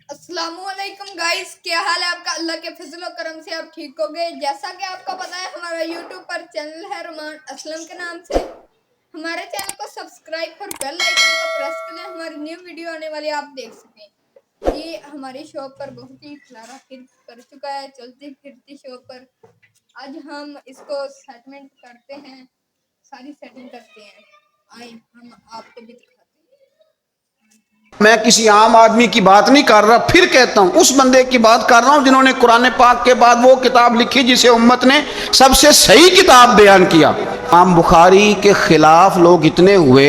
अस्सलाम वालेकुम गाइस, क्या हाल है आपका। अल्लाह के फजल और करम से आप ठीक हो गए। जैसा कि आपको पता है हमारा यूट्यूब पर चैनल है रुमान असलम के नाम से। हमारे चैनल को सब्सक्राइब और बेल आइकन को प्रेस कर लें, हमारी न्यू वीडियो आने वाली आप देख सकें। ये हमारी शॉप पर बहुत ही खलारा कर चुका है, चलती फिरती शॉप पर। आज हम इसको सेटमेंट करते हैं, सारी सेटिंग करते हैं। आइए हम आपको भी दिखाते हैं। मैं किसी आम आदमी की बात नहीं कर रहा, फिर कहता हूं उस बंदे की बात कर रहा हूं जिन्होंने कुरान पाक के बाद वो किताब लिखी जिसे उम्मत ने सबसे सही किताब बयान किया। इमाम बुखारी के खिलाफ लोग इतने हुए,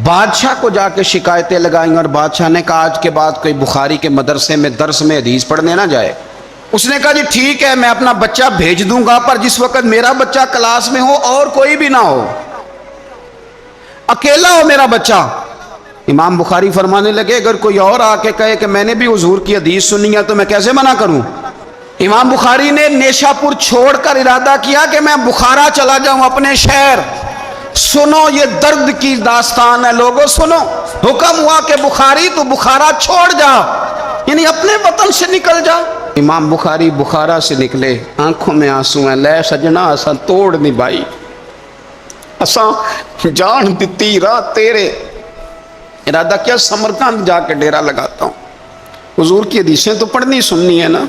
बादशाह को जाके शिकायतें लगाई और बादशाह ने कहा आज के बाद कोई बुखारी के मदरसे में दर्स में हदीस पढ़ने ना जाए। उसने कहा जी ठीक है, मैं अपना बच्चा भेज दूंगा, पर जिस वक्त मेरा बच्चा क्लास में हो और कोई भी ना हो, अकेला हो मेरा बच्चा। इमाम बुखारी फरमाने लगे अगर कोई और आके कहे कि मैंने भी हुजूर की हदीस सुनी है तो मैं कैसे मना करूं। इमाम बुखारी ने नेशापुर छोड़कर इरादा किया कि मैं बुखारा चला जाऊं, अपने शहर। सुनो ये दर्द की दास्तान है लोगों, सुनो। हुक्म हुआ कि बुखारी तो बुखारा छोड़ जा, यानी अपने वतन से निकल जा। इमाम बुखारी बुखारा से निकले, आंखों में आंसू हैं। ले सजना असा तोड़ नहीं भाई, असा जान दिती राह तेरे। इरादा क्या, समरकंद जाके डेरा लगाता हूं, हुजूर की हदीसें तो पढ़नी सुननी है ना।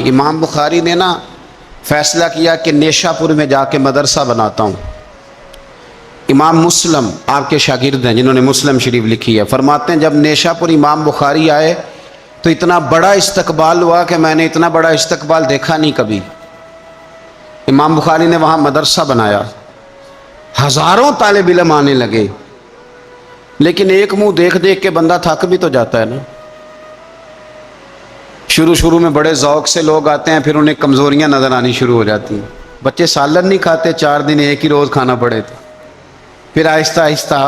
इमाम बुखारी ने ना फैसला किया कि नेशापुर में जाके मदरसा बनाता हूं। इमाम मुस्लिम आपके शागिर्द हैं जिन्होंने मुस्लिम शरीफ लिखी है, फरमाते हैं जब नेशापुर इमाम बुखारी आए तो इतना बड़ा इस्तकबाल हुआ कि मैंने इतना बड़ा इस्तकबाल देखा नहीं कभी। इमाम बुखारी ने वहां मदरसा बनाया, हजारों तालिब इल्म आने लगे। लेकिन एक मुंह देख देख के बंदा थक भी तो जाता है ना। शुरू शुरू में बड़े ज़ौक से लोग आते हैं, फिर उन्हें कमज़ोरियां नज़र आनी शुरू हो जाती हैं। बच्चे सालन नहीं खाते, 4 दिन एक ही रोज़ खाना पड़े थे। फिर आहिस्ता आहिस्ता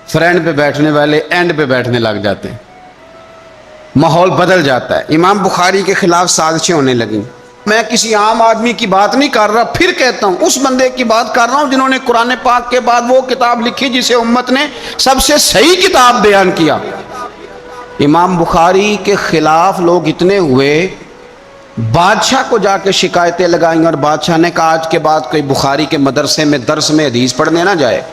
फ्रेंड पे बैठने वाले एंड पे बैठने लग जाते हैं, माहौल बदल जाता है। इमाम बुखारी के खिलाफ साजिशें होने लगी। मैं किसी आम आदमी की बात नहीं कर रहा, फिर कहता हूं उस बंदे की बात कर रहा हूं जिन्होंने कुरान पाक के बाद वो किताब लिखी जिसे उम्मत ने सबसे सही किताब बयान किया। इमाम बुखारी के खिलाफ लोग इतने हुए, बादशाह को जाके शिकायतें लगाई और बादशाह ने कहा आज के बाद कोई बुखारी के मदरसे में दर्स में हदीस पढ़ने ना जाए।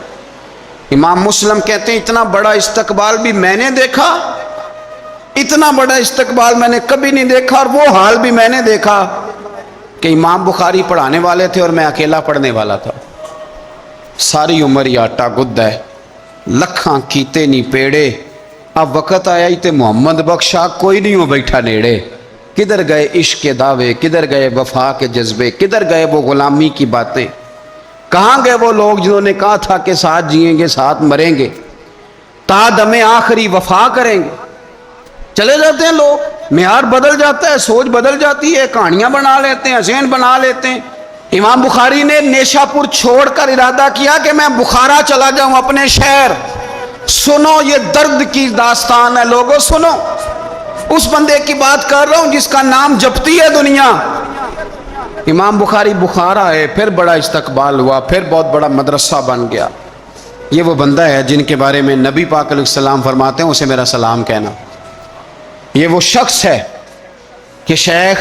इमाम मुस्लिम कहते हैं इतना बड़ा इस्तकबाल भी मैंने देखा, इतना बड़ा इस्तकबाल मैंने कभी नहीं देखा, और वो हाल भी मैंने देखा कि इमाम बुखारी पढ़ाने वाले थे और मैं अकेला पढ़ने वाला था। सारी उम्र ही आटा गुद्दा है, लखां कीते नहीं पेड़े, अब वक़्त आया ही ते मोहम्मद बख्शा कोई नहीं हो बैठा नेड़े। किधर गए इश्क के दावे, किधर गए वफा के जज्बे, किधर गए वो गुलामी की बातें, कहाँ गए वो लोग जिन्होंने कहा था कि साथ जिएंगे साथ मरेंगे, तादमे आखिरी वफा करेंगे। चले जाते हैं लोग, मेयार बदल जाता है, सोच बदल जाती है, कहानियां बना लेते हैं, ज़हन बना लेते हैं। इमाम बुखारी ने नेशापुर छोड़कर इरादा किया कि मैं बुखारा चला जाऊं, अपने शहर। सुनो ये दर्द की दास्तान है लोगों, सुनो। उस बंदे की बात कर रहा हूं जिसका नाम जपती है दुनिया। इमाम बुखारी बुखारा है, फिर बड़ा इस्तकबाल हुआ, फिर बहुत बड़ा मदरसा बन गया। ये वो बंदा है जिनके बारे में नबी पाक अलैहिस्सलाम फरमाते हैं उसे मेरा सलाम कहना। ये वो शख्स है कि शेख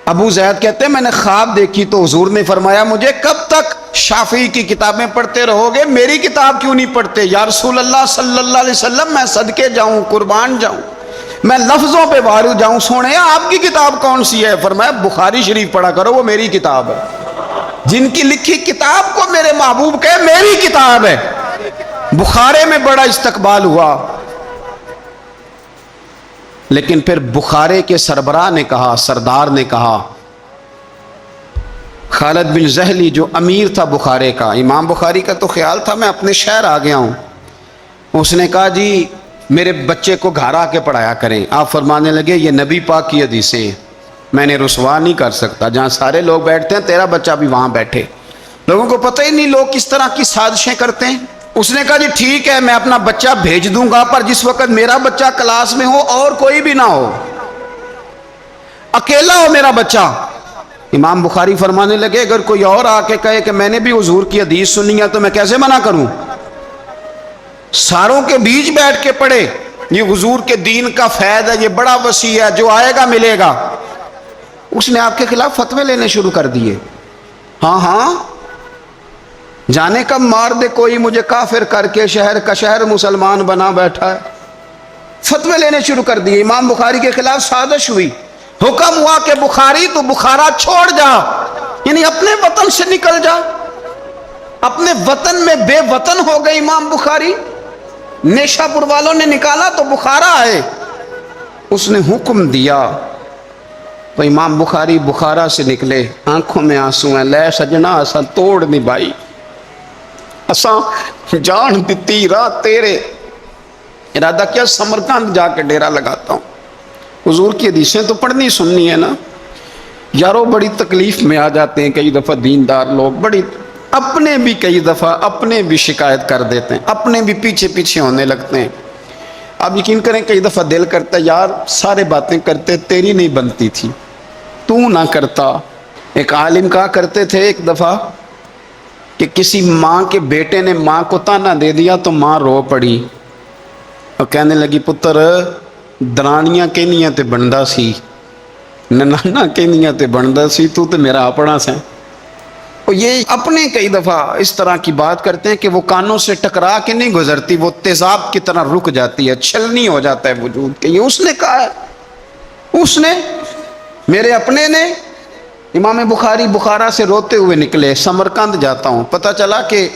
अबू जैद कहते हैं मैंने ख्वाब देखी तो हुजूर ने फरमाया मुझे कब तक शाफी की किताबें पढ़ते रहोगे, मेरी किताब क्यों नहीं पढ़ते। या रसूल अल्लाह सल्लल्लाहु अलैहि वसल्लम मैं सदके जाऊं, कुर्बान जाऊं, मैं लफ्जों पे वारू जाऊं, सोने आपकी किताब कौन सी है। फरमाया बुखारी शरीफ पढ़ा करो, वो मेरी किताब है। जिनकी लिखी किताब को मेरे महबूब कहे मेरी किताब है। बुखारे में बड़ा इस्तकबाल हुआ, लेकिन फिर बुखारे के सरबराह ने कहा, सरदार ने कहा, खालिद बिन ज़हली जो अमीर था बुखारे का, इमाम बुखारी का तो ख्याल था मैं अपने शहर आ गया हूँ। उसने कहा जी मेरे बच्चे को घर आके पढ़ाया करें। आप फरमाने लगे ये नबी पाक की हदीसें मैंने रुसवा नहीं कर सकता, जहाँ सारे लोग बैठते हैं तेरा बच्चा भी वहाँ बैठे। लोगों को पता ही नहीं लोग किस तरह की साजिशें करते हैं। उसने कहा जी ठीक है, मैं अपना बच्चा भेज दूंगा, पर जिस वक्त मेरा बच्चा क्लास में हो और कोई भी ना हो, अकेला हो मेरा बच्चा। इमाम बुखारी फरमाने लगे अगर कोई और आके कहे कि मैंने भी हुजूर की हदीस सुनी है तो मैं कैसे मना करूं। ساروں کے بیچ بیٹھ کے پڑھے. یہ حضور کے دین کا فیض ہے, یہ بڑا وسیع ہے, جو آئے گا ملے گا. اس نے آپ کے خلاف فتوے لینے شروع کر دیے. ہاں ہاں, جانے کب مار دے کوئی مجھے کافر کر کے, شہر کا شہر مسلمان بنا بیٹھا ہے. فتوے لینے شروع کر دیے. امام بخاری کے خلاف سازش ہوئی, حکم ہوا کہ بخاری تو بخارا چھوڑ جا, یعنی اپنے وطن سے نکل جا. اپنے وطن میں بے وطن ہو گئے امام بخاری. نیشا پور والوں نے نکالا تو بخارا آئے. اس نے حکم دیا تو امام بخاری بخارا سے نکلے, آنکھوں میں آنسو ہیں. لے سجنا اساں توڑ نہیں بائی, اساں جان دیتی رات تیرے. ارادہ کیا سمرقند جا کے ڈیرا لگاتا ہوں. حضور کی حدیثیں تو پڑھنی سننی ہے نا یارو. بڑی تکلیف میں آ جاتے ہیں کئی دفعہ دیندار لوگ, بڑی اپنے بھی کئی دفعہ اپنے بھی شکایت کر دیتے ہیں, اپنے بھی پیچھے پیچھے ہونے لگتے ہیں. آپ یقین کریں کئی دفعہ دل کرتا ہے یار سارے باتیں کرتے تیری نہیں بنتی تھی, تو نہ کرتا. ایک عالم کہا کرتے تھے ایک دفعہ کہ کسی ماں کے بیٹے نے ماں کو تانا دے دیا تو ماں رو پڑی اور کہنے لگی پتر درانیاں کہنیاں تے بندہ سی, ننانا کہنیاں تے بندہ سی, تو تے میرا اپنا سے. اور یہ اپنے کئی دفعہ اس طرح کی بات کرتے ہیں کہ وہ کانوں سے ٹکرا کے نہیں گزرتی, وہ تیزاب کی طرح رک جاتی ہے, چھلنی ہو جاتا ہے وجود کہ یہ اس نے کہا ہے, اس نے, میرے اپنے نے. امام بخاری بخارا سے روتے ہوئے نکلے, سمرقند جاتا ہوں. پتہ چلا کہ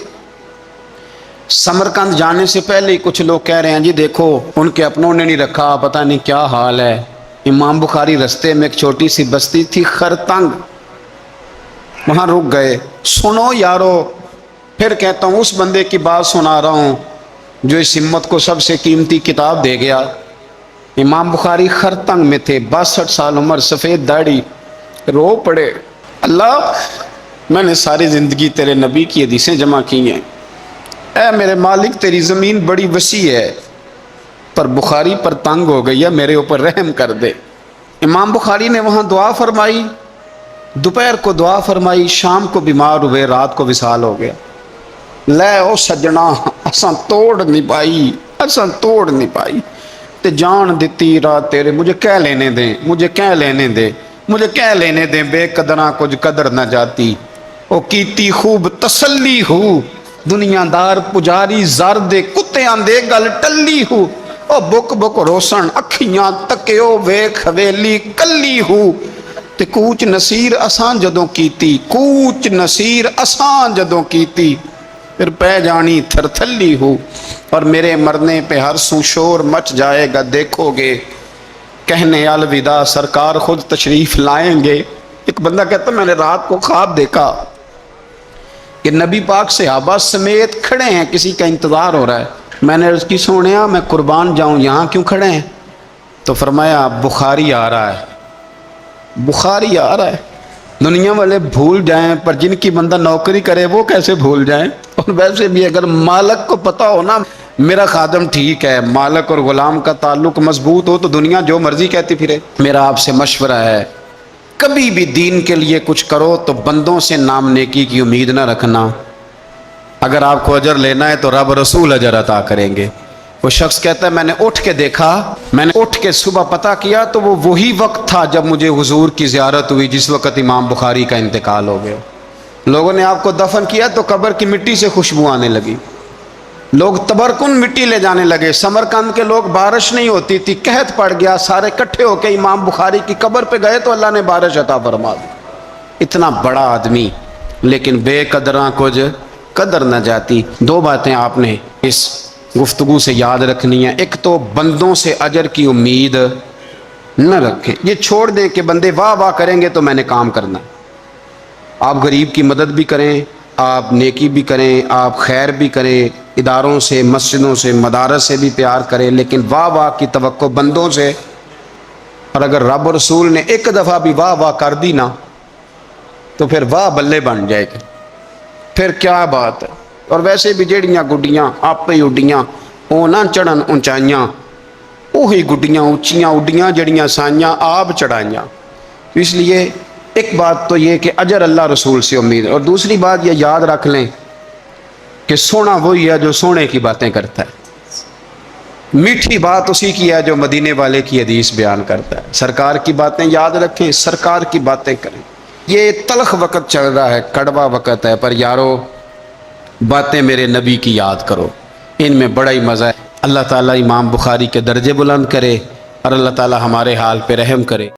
سمرقند جانے سے پہلے ہی کچھ لوگ کہہ رہے ہیں جی دیکھو ان کے اپنوں نے نہیں رکھا, پتہ نہیں کیا حال ہے. امام بخاری رستے میں ایک چھوٹی سی بستی تھی خرتنگ, وہاں رک گئے. سنو یارو, پھر کہتا ہوں اس بندے کی بات سنا رہا ہوں جو اس ہمت کو سب سے قیمتی کتاب دے گیا. امام بخاری خرتنگ میں تھے, 62 سال عمر, سفید داڑھی, رو پڑے. اللہ میں نے ساری زندگی تیرے نبی کی حدیثیں جمع کی ہیں, اے میرے مالک تیری زمین بڑی وسیع ہے پر بخاری پر تنگ ہو گئی ہے, میرے اوپر رحم کر دے. امام بخاری نے وہاں دعا فرمائی, دوپہر کو دعا فرمائی, شام کو بیمار ہوئے, رات کو وصال ہو گیا. لے او سجنا اساں توڑ نہیں پائی, اساں توڑ نہیں پائی تے جان دیتی رات تیرے. مجھے کہہ لینے دیں, مجھے کہہ لینے دیں, مجھے کہہ لینے دیں, بے قدراں کچھ قدر نہ جاتی. او کیتی خوب تسلی ہو, دنیا دار پجاری زر دے کتیاں دے گل ٹلی ہو. او بک بک روسن اکھیاں تکیو ویکھ حویلی کلی ہو. تے کوچ نصیر اسان جدوں کیتی, کوچ نصیر اسان جدوں کیتی, پھر پہ جانی تھر تھلی ہو. اور میرے مرنے پہ ہر سو شور مچ جائے گا, دیکھو گے کہنے الوداع سرکار خود تشریف لائیں گے. ایک بندہ کہتا میں نے رات کو خواب دیکھا کہ نبی پاک صحابہ سمیت کھڑے ہیں, کسی کا انتظار ہو رہا ہے. میں نے عرض کی سونیا میں قربان جاؤں, یہاں کیوں کھڑے ہیں؟ تو فرمایا بخاری آ رہا ہے, بخاری آ رہا ہے. دنیا والے بھول جائیں پر جن کی بندہ نوکری کرے وہ کیسے بھول جائیں. اور ویسے بھی اگر مالک کو پتہ ہو نا میرا خادم ٹھیک ہے, مالک اور غلام کا تعلق مضبوط ہو تو دنیا جو مرضی کہتی پھرے. میرا آپ سے مشورہ ہے کبھی بھی دین کے لیے کچھ کرو تو بندوں سے نام نیکی کی امید نہ رکھنا. اگر آپ کو اجر لینا ہے تو رب رسول اجر عطا کریں گے. وہ شخص کہتا ہے میں نے اٹھ کے دیکھا, میں نے اٹھ کے صبح پتہ کیا تو وہ وہی وقت تھا جب مجھے حضور کی زیارت ہوئی جس وقت امام بخاری کا انتقال ہو گیا. لوگوں نے آپ کو دفن کیا تو قبر کی مٹی سے خوشبو آنے لگی, لوگ تبرکن مٹی لے جانے لگے. سمرقند کے لوگ بارش نہیں ہوتی تھی, قحط پڑ گیا, سارے کٹھے ہو کے امام بخاری کی قبر پہ گئے تو اللہ نے بارش عطا فرما دی. اتنا بڑا آدمی لیکن بے قدراں کچھ قدر نہ جاتی. دو باتیں آپ نے اس گفتگو سے یاد رکھنی ہے. ایک تو بندوں سے اجر کی امید نہ رکھیں, یہ چھوڑ دیں کہ بندے واہ واہ کریں گے تو میں نے کام کرنا. آپ غریب کی مدد بھی کریں, آپ نیکی بھی کریں, آپ خیر بھی کریں, اداروں سے, مسجدوں سے, مدارس سے بھی پیار کریں, لیکن واہ واہ کی توقع بندوں سے. اور اگر رب رسول نے ایک دفعہ بھی واہ واہ کر دی نا تو پھر واہ بلے بن جائے گی, پھر کیا بات ہے. اور ویسے بھی جیڑیاں گڈیاں آپ ہی اڈیاں وہ نہ چڑھن اونچائیاں, وہی گڈیاں اونچیاں اڈیاں جڑیاں سائیاں آپ چڑھائیاں. اس لیے ایک بات تو یہ کہ اجر اللہ رسول سے امید ہے, اور دوسری بات یہ یاد رکھ لیں کہ سونا وہی ہے جو سونے کی باتیں کرتا ہے. میٹھی بات اسی کی ہے جو مدینے والے کی حدیث بیان کرتا ہے، سرکار کی باتیں یاد رکھیں، سرکار کی باتیں کریں۔ یہ تلخ وقت چل رہا ہے، کڑوا وقت ہے، پر یارو باتیں میرے نبی کی یاد کرو، ان میں بڑا ہی مزہ ہے۔ اللہ تعالیٰ امام بخاری کے درجے بلند کرے اور اللہ تعالیٰ ہمارے حال پہ رحم کرے۔